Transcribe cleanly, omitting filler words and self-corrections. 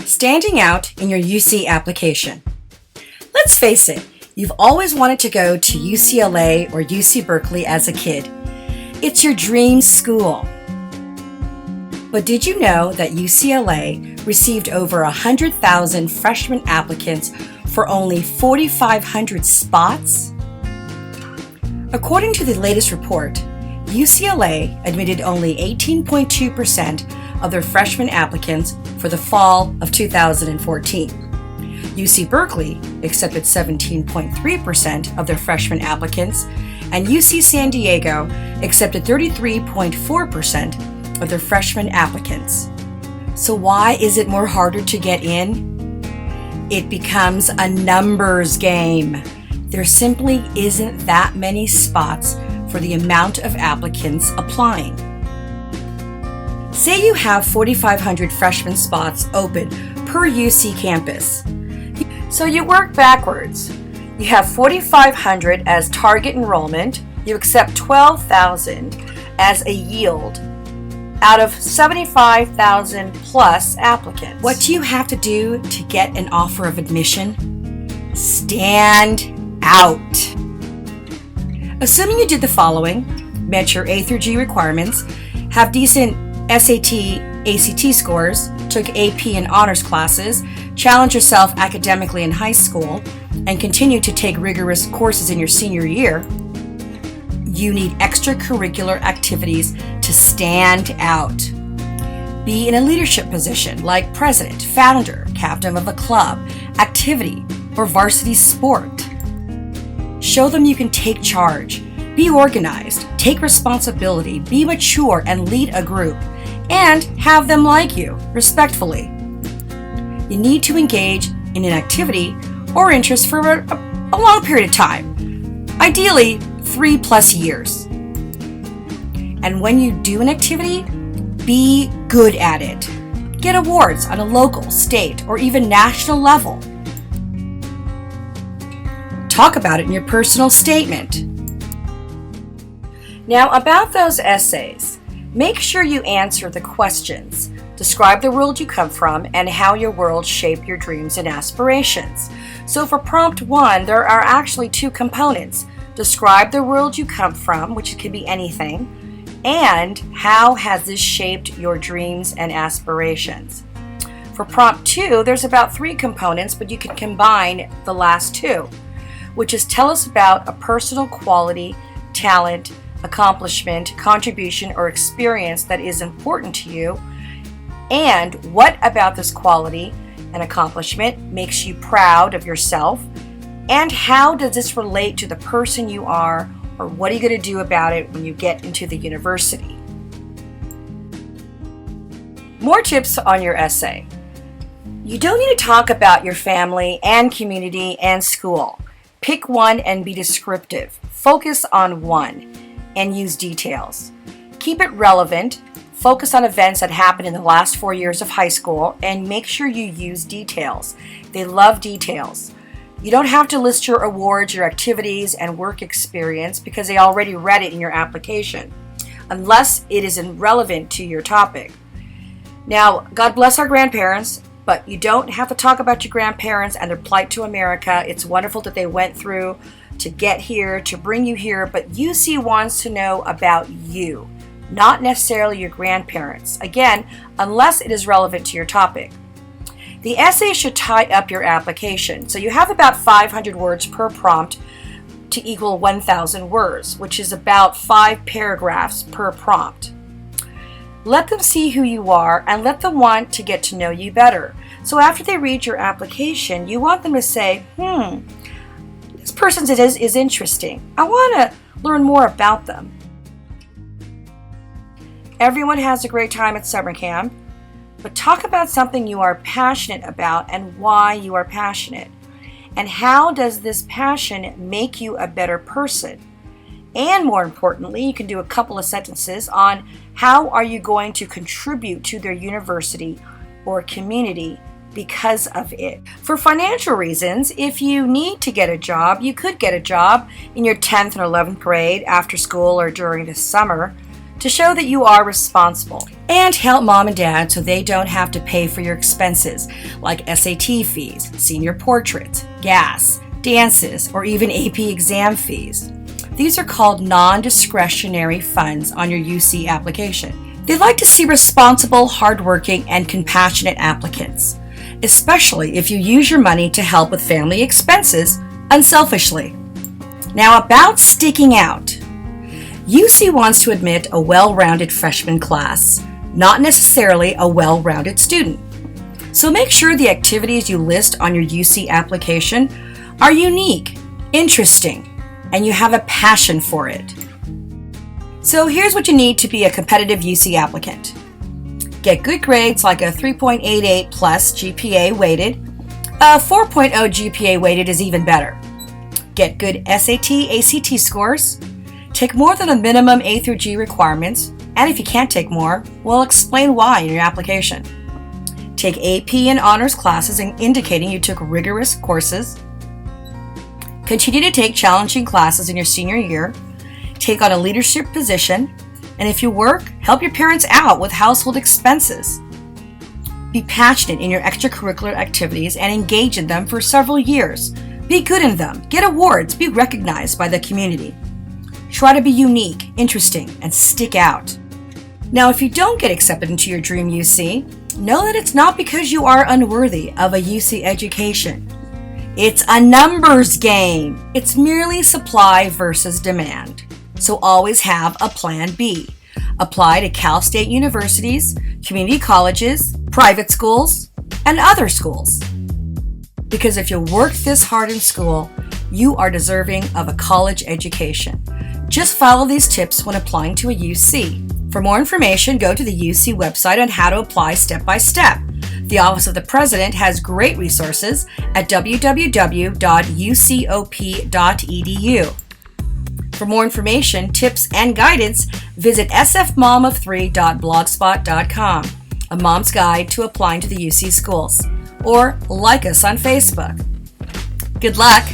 Standing out in your UC application. Let's face it, you've always wanted to go to UCLA or UC Berkeley as a kid. It's your dream school. But did you know that UCLA received over 100,000 freshman applicants for only 4,500 spots? According to the latest report, UCLA admitted only 18.2% of their freshman applicants for the fall of 2014. UC Berkeley accepted 17.3% of their freshman applicants, and UC San Diego accepted 33.4% of their freshman applicants. So why is it more harder to get in? It becomes a numbers game. There simply isn't that many spots for the amount of applicants applying. Say you have 4,500 freshman spots open per UC campus. So you work backwards. You have 4,500 as target enrollment. You accept 12,000 as a yield out of 75,000 plus applicants. What do you have to do to get an offer of admission? Stand out. Assuming you did the following: met your A through G requirements, have decent SAT, ACT scores, took AP and honors classes, challenge yourself academically in high school, and continue to take rigorous courses in your senior year, you need extracurricular activities to stand out. Be in a leadership position like president, founder, captain of a club, activity, or varsity sport. Show them you can take charge. Be organized, take responsibility, be mature, and lead a group, and have them like you, respectfully. You need to engage in an activity or interest for a long period of time, ideally 3+ years. And when you do an activity, be good at it. Get awards on a local, state, or even national level. Talk about it in your personal statement. Now, about those essays, make sure you answer the questions. Describe the world you come from and how your world shaped your dreams and aspirations. So for prompt 1, there are actually 2 components. Describe the world you come from, which could be anything, and how has this shaped your dreams and aspirations. For prompt 2, there's about 3 components, but you can combine the last 2, which is tell us about a personal quality, talent, accomplishment, contribution, or experience that is important to you, and what about this quality and accomplishment makes you proud of yourself, and how does this relate to the person you are, or what are you going to do about it when you get into the university. More tips on your essay. You don't need to talk about your family and community and school. Pick one and be descriptive. Focus on one and use details. Keep it relevant. Focus on events that happened in the last 4 years of high school and make sure you use details. They love details. You don't have to list your awards, your activities, and work experience because they already read it in your application, unless it is irrelevant to your topic. Now, God bless our grandparents, but you don't have to talk about your grandparents and their plight to America. It's wonderful that they went through to get here, to bring you here, but UC wants to know about you, not necessarily your grandparents. Again, unless it is relevant to your topic. The essay should tie up your application. So you have about 500 words per prompt to equal 1,000 words, which is about 5 paragraphs per prompt. Let them see who you are and let them want to get to know you better. So after they read your application, you want them to say, this person is interesting. I want to learn more about them. Everyone has a great time at summer camp, but talk about something you are passionate about and why you are passionate. And how does this passion make you a better person? And more importantly, you can do a couple of sentences on how are you going to contribute to their university or community because of it. For financial reasons, if you need to get a job, you could get a job in your 10th and 11th grade after school or during the summer to show that you are responsible. And help mom and dad so they don't have to pay for your expenses like SAT fees, senior portraits, gas, dances, or even AP exam fees. These are called non-discretionary funds on your UC application. They like to see responsible, hardworking, and compassionate applicants, especially if you use your money to help with family expenses unselfishly. Now, about sticking out. UC wants to admit a well-rounded freshman class, not necessarily a well-rounded student. So make sure the activities you list on your UC application are unique, interesting, and you have a passion for it. So here's what you need to be a competitive UC applicant. Get good grades like a 3.88 plus GPA weighted. A 4.0 GPA weighted is even better. Get good SAT, ACT scores. Take more than the minimum A through G requirements, and if you can't take more, we'll explain why in your application. Take AP and honors classes indicating you took rigorous courses. Continue to take challenging classes in your senior year. Take on a leadership position, and if you work, help your parents out with household expenses. Be passionate in your extracurricular activities and engage in them for several years. Be good in them, get awards, be recognized by the community. Try to be unique, interesting, and stick out. Now, if you don't get accepted into your dream UC, know that it's not because you are unworthy of a UC education. It's a numbers game. It's merely supply versus demand. So always have a plan B. Apply to Cal State universities, community colleges, private schools, and other schools. Because if you work this hard in school, you are deserving of a college education. Just follow these tips when applying to a UC. For more information, go to the UC website on how to apply step by step. The Office of the President has great resources at www.ucop.edu. For more information, tips, and guidance, visit SFMom3.blogspot.com, a mom's guide to applying to the UC schools, or like us on Facebook. Good luck!